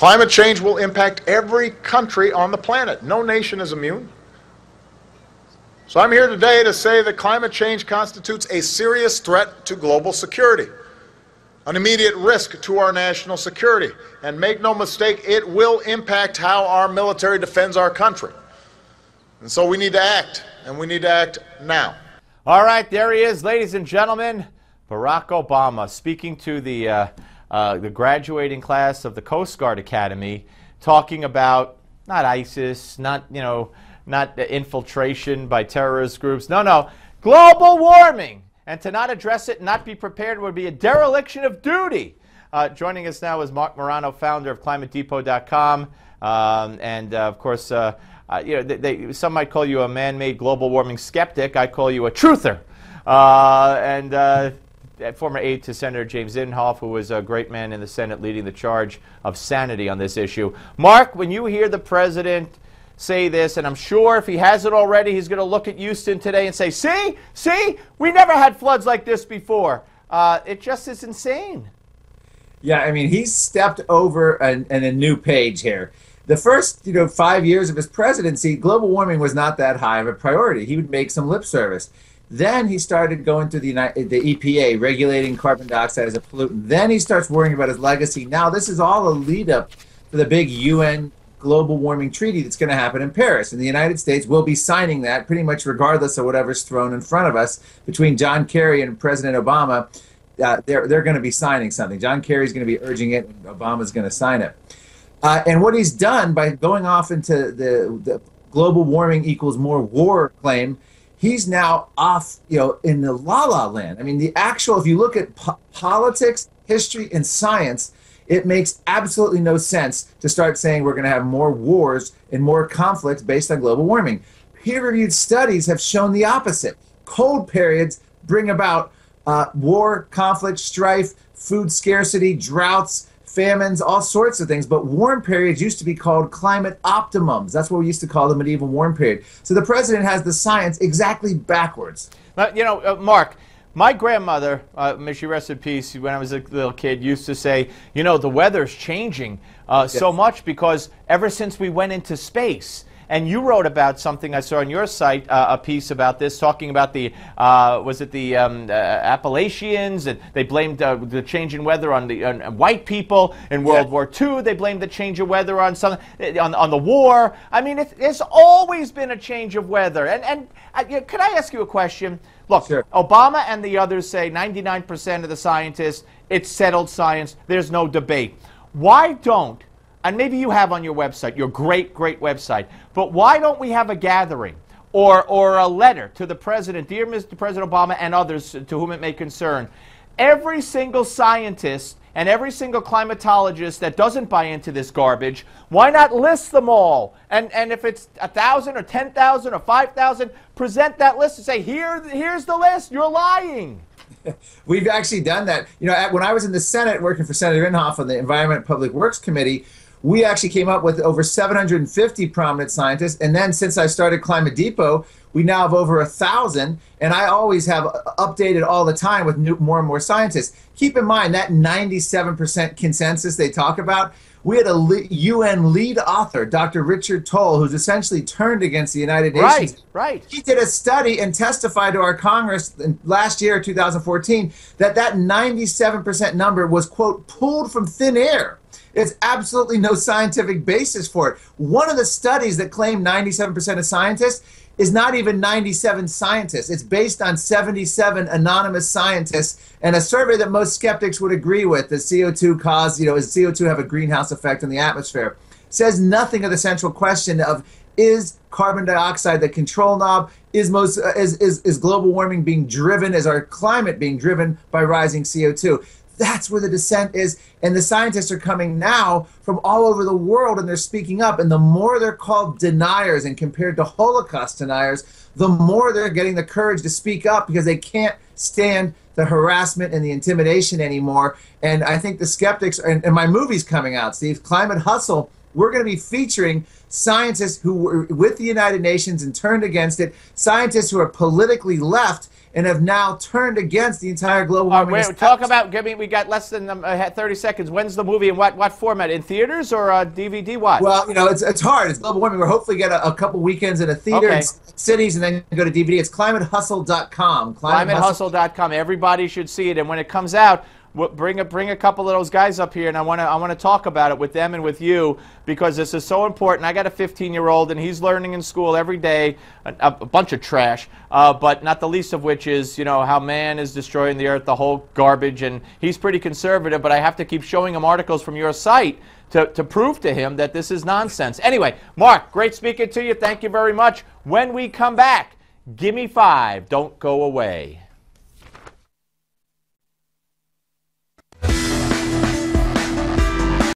Climate change will impact every country on the planet. No nation is immune. So I'm here today to say that climate change constitutes a serious threat to global security, an immediate risk to our national security. And make no mistake, it will impact how our military defends our country. And so we need to act, and we need to act now. All right, there he is, ladies and gentlemen, Barack Obama speaking to the graduating class of the Coast Guard Academy, talking about not ISIS, not infiltration by terrorist groups. No, global warming. And to not address it and not be prepared would be a dereliction of duty. Joining us now is Marc Morano, founder of ClimateDepot.com. Of course, some might call you a man-made global warming skeptic. I call you a truther. Former aide to Senator James Inhofe, who was a great man in the Senate leading the charge of sanity on this issue. Mark, when you hear the president say this, and I'm sure if he hasn't already, he's going to look at Houston today and say, see, we never had floods like this before. It just is insane. Yeah, I mean, he's stepped over a new page here. The first 5 years of his presidency, global warming was not that high of a priority. He would make some lip service. Then he started going to the EPA, regulating carbon dioxide as a pollutant. Then he starts worrying about his legacy. Now this is all a lead up to the big UN global warming treaty that's going to happen in Paris. And the United States will be signing that pretty much regardless of whatever's thrown in front of us. Between John Kerry and President Obama, they're going to be signing something. John Kerry's going to be urging it, and Obama's going to sign it. And what he's done by going off into the global warming equals more war claim, he's now off, in the la-la land. I mean, if you look at politics, history, and science, it makes absolutely no sense to start saying we're going to have more wars and more conflicts based on global warming. Peer-reviewed studies have shown the opposite. Cold periods bring about war, conflict, strife, food scarcity, droughts, famines, all sorts of things. But warm periods used to be called climate optimums. That's what we used to call the medieval warm period. So the president has the science exactly backwards. Mark, my grandmother, may she rest in peace, when I was a little kid, used to say, the weather's changing so much because ever since we went into space. And you wrote about something I saw on your site, a piece about this, talking about the, Appalachians, and they blamed the change in weather on white people. In World War II, they blamed the change of weather on the war. I mean, there's always been a change of weather. And could I ask you a question? Look, sure. Obama and the others say 99% of the scientists, it's settled science, there's no debate. Why don't, and maybe you have on your website, your great website, but why don't we have a gathering or a letter to the president, dear Mr. President Obama and others to whom it may concern, every single scientist and every single climatologist that doesn't buy into this garbage, why not list them all? And if it's 1,000 or 10,000 or 5,000, present that list and say, here's the list, you're lying. We've actually done that. When I was in the Senate working for Senator Inhofe on the Environment and Public Works Committee, we actually came up with over 750 prominent scientists. And then since I started Climate Depot, we now have over 1,000. And I always have updated all the time with more and more scientists. Keep in mind that 97% consensus they talk about, we had a UN lead author, Dr. Richard Toll, who's essentially turned against the United Nations. Right. He did a study and testified to our Congress last year, 2014, that 97% number was, quote, pulled from thin air. There's absolutely no scientific basis for it. One of the studies that claim 97% of scientists is not even 97 scientists. It's based on 77 anonymous scientists and a survey that most skeptics would agree with, that CO2 does CO2 have a greenhouse effect in the atmosphere? Says nothing of the central question of, is carbon dioxide the control knob? Is global warming being driven, is our climate being driven by rising CO2? That's where the dissent is, and the scientists are coming now from all over the world, and they're speaking up, and the more they're called deniers and compared to Holocaust deniers, the more they're getting the courage to speak up because they can't stand the harassment and the intimidation anymore. And I think the skeptics, and my movie's coming out, Steve, Climate Hustle, we're going to be featuring scientists who were with the United Nations and turned against it, scientists who are politically left and have now turned against the entire global warming. Wait, talk about, we got less than 30 seconds. When's the movie and what format? In theaters or DVD? What? Well, it's hard. It's global warming. We'll hopefully get a couple weekends in a theater in cities and then go to DVD. It's climatehustle.com. Climatehustle.com. Everybody should see it. And when it comes out, bring a couple of those guys up here, and I want to talk about it with them and with you, because this is so important. I got a 15-year-old, and he's learning in school every day a bunch of trash, but not the least of which is, how man is destroying the earth, the whole garbage, and he's pretty conservative, but I have to keep showing him articles from your site to prove to him that this is nonsense. Anyway, Mark, great speaking to you. Thank you very much. When we come back, give me 5. Don't go away.